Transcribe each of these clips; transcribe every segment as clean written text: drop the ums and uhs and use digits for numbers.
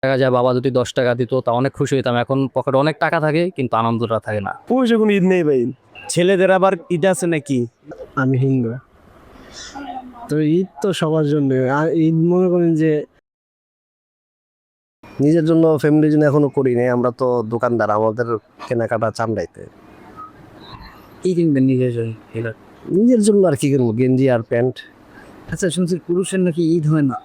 দেখা যায় বাবা যদি 10 টাকা দিত তা অনেক খুশি হইতাম। এখন পকেটে অনেক টাকা থাকে কিন্তু আনন্দটা থাকে না। পুরুষে কোনো ঈদ নেই ভাই। ছেলেদের আবার ঈদ আছে নাকি? আমি হিন্দু, তো ঈদ তো সবার জন্য। আর ঈদ মনে করেন যে নিজের জন্য, ফ্যামিলির জন্য এখনো করি নাই। আমরা তো দোকানদার, আমাদের কেনাকাটা চামড়াইতে। কি কিনবেন নিজের জন্য? নিজের জন্য আর কি কিনবো, গেঞ্জি আর প্যান্ট। আচ্ছা, শুনছি পুরুষের নাকি ঈদ হয় না।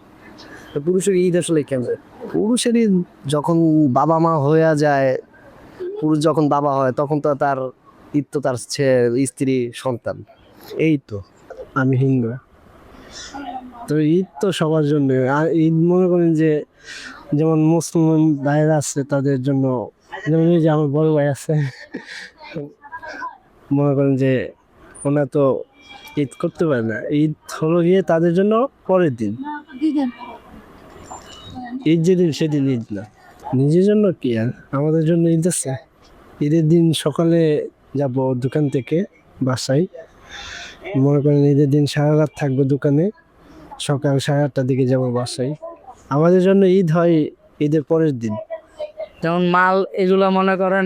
তো পুরুষের ঈদ আসলে কেমন? পুরুষেরই যখন বাবা মা হয়ে যায়, পুরুষ যখন বাবা হয় তখন তো তার ঈদ তো তার স্ত্রী সন্তান। এই তো, আমি হিন্দু, তো ঈদ তো সবার জন্য। আর ঈদ মনে করেন যে যেমন মুসলমান ভাইরা আছে তাদের জন্য, যেমন এই যে আমার বড় ভাই আছে, মনে করেন যে ওনারা তো ঈদ করতে পারে না। ঈদ হলো গিয়ে তাদের জন্য পরের দিন। ঈদ যেদিন সেদিন ঈদ না। নিজের জন্য কি আর আমাদের জন্য ঈদ আছে? ঈদের দিন সকালে যাব দোকান থেকে বাসায়, মনে করেন ঈদের দিন সারা রাত থাকবো দোকানে, সকাল 8:30টার দিকে যাব বাসায়। আমাদের জন্য ঈদ হয় ঈদের পরের দিন। যেমন মাল এগুলো মনে করেন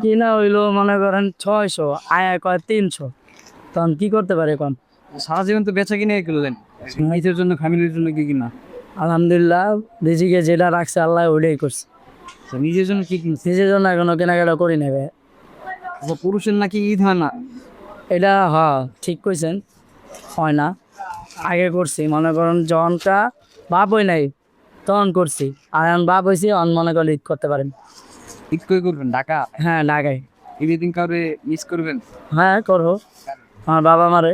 কিনা হইলো মনে করেন 600, আয়া কয় 300, তখন কি করতে পারে এখন? সারা জীবন তো বেচা কিনে করলেন, নিজের জন্য ফ্যামিলির জন্য কি কিনা? আলহামদুলিল্লাহ, রিজিকে যেটা রাখছে আল্লাহ ওইটাই করছে। নিজের জন্য কি কিনছে? নিজের জন্য এখনো কেনাকাটা করি নেবে। পুরুষের নাকি ঈদ হয় না। এটা ঠিক কইছেন, হয় না। আগে করছি, মনে করেন যখনটা বাপ হই নাই তখন করছি, আর এখন বাপ হয়েছি অন মনে করেন ঈদ করতে পারেন। ঈদ করে করবেন ঢাকা? হ্যাঁ, ঢাকায়। ঈদের দিন কাউরে মিস করবেন? হ্যাঁ, করো, আমার বাবা মারে।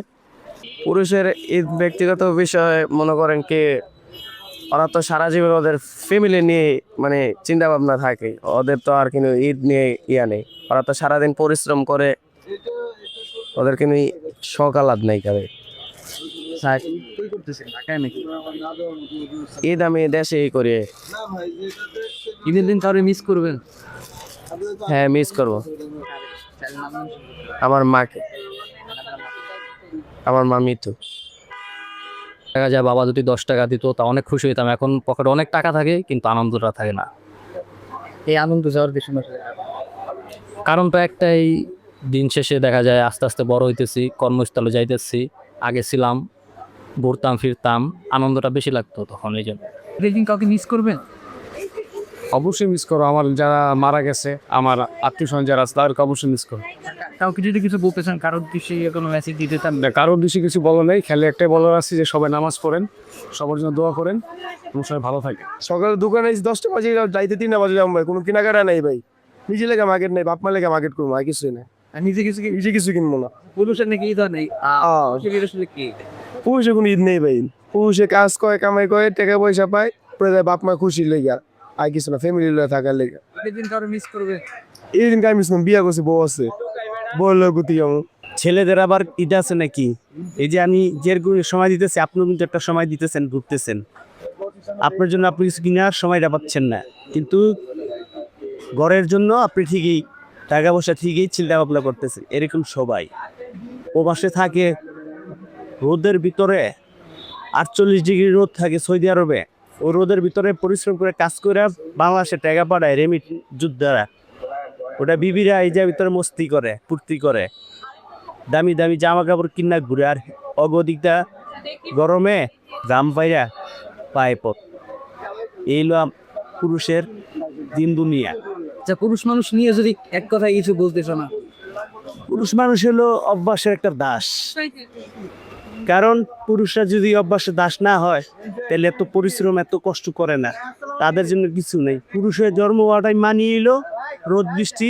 পুরুষের ঈদ ব্যক্তিগত বিষয়, মনে করেন কি ওরা তো সারা জীবন ওদের ফ্যামিলি নিয়ে মানে চিন্তা ভাবনা থাকে, ওদের তো আর কিন্তু ঈদ নিয়ে ইয়া নেই। ওরা তো সারাদিন পরিশ্রম করে, ওদের কিন্তু শখ আহ্লাদ নাই কারে। ঢাকায় নাকি? ঈদ আমি দেশেই করি। ঈদের দিন কাউরে মিস করবেন? হ্যাঁ, মিস করবো আমার মাকে, আমার মামি তো। দেখা যায় বাবা যদি 10 টাকা দিত তা অনেক খুশি হইতাম। এখন পকেটে অনেক টাকা থাকে কিন্তু আনন্দটা থাকে না। এই আনন্দ যাওয়ার পিছনে কারণ তো একটাই, দিন শেষে দেখা যায় আস্তে আস্তে বড় হইতেছি, কর্মস্থলে যাইতেছি। আগে ছিলাম, ঘুরতাম ফিরতাম, আনন্দটা বেশি লাগতো তখন। এই জন্য ঈদের দিন কাউকে মিস করবেন? অবশ্যই মিস করো। আমার যারা মারা গেছে, আমার আত্মীয় স্বজন যারা আছে তাদেরকে অবশ্যই মিস করো। কাউকে যদি কিছু বলতে চান, কারোর দৃশ্যে কোনো মেসেজ দিতে চান? কারোর বেশি কিছু বলা নেই, খালি একটাই বলার আছে যে সবাই নামাজ পড়েন, সবার জন্য দোয়া করেন এবং সবাই ভালো থাকে। সকালে দোকানে 10টা বাজে যাইতে 3টা বাজে যাবো ভাই, কোনো কেনাকাটা নেই ভাই। নিজে লেগে মার্কেট নেই, বাপ মা লেগে মার্কেট করবো, আর কিছুই নেই। আর নিজে কিছু কিনবো না। পুরুষের নাকি ঈদ হয় নাই, আসলে কি? পুরুষে কোনো ঈদ নেই ভাই। পুরুষে কাজ করে, কামাই করে, টাকা পয়সা পায়, পরে যায় বাপ মা খুশি লেগে, আর কিছু না, ফ্যামিলি লয়ে থাকার লেগে। ঈদের দিন কারো মিস করবে? এই দিন আমি বিয়া করছি, বউ আছে, বউ লোক কেমন। ছেলেদের আবার ঈদ আছে নাকি? এই যে আমি যেরকম সময় দিতেছি, আপনিও কিন্তু একটা সময় দিতেছেন, ঘুরতেছেন, আপনার জন্য আপনি কিছু কেনার সময়টা পাচ্ছেন না, কিন্তু ঘরের জন্য আপনি ঠিকই টাকা পয়সা ঠিকই চিন্তা ভাবনা করতেছেন। এরকম সবাই প্রবাসে থাকে, রোদের ভিতরে 48 ডিগ্রি রোদ থাকে সৌদি আরবে, ও রোদের ভিতরে পরিশ্রম করে কাজ করে বাংলাদেশে টাকা পাঠায় রেমিট যোদ্ধারা। ওটা বিবিরা এই যে ভিতরে মস্তি করে, ফুর্তি করে, দামি দামি জামা কাপড় কিনা ঘুরে, আর অগদিকটা গরমে জাম পাইরা পায় পথ। এইলো পুরুষের দিন দুনিয়া। আচ্ছা, পুরুষ মানুষ নিয়ে যদি এক কথায় কিছু বলতেছ না? পুরুষ মানুষ হলো অভ্যাসের একটা দাস। কারণ পুরুষরা যদি অভ্যাসের দাস না হয় তাহলে এত পরিশ্রম, এত কষ্ট করে না, তাদের জন্য কিছু নেই। পুরুষের জন্ম হওয়াটাই মানিয়ে এলো, রোদ বৃষ্টি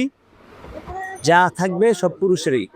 যা থাকবে সব পুরুষেরই।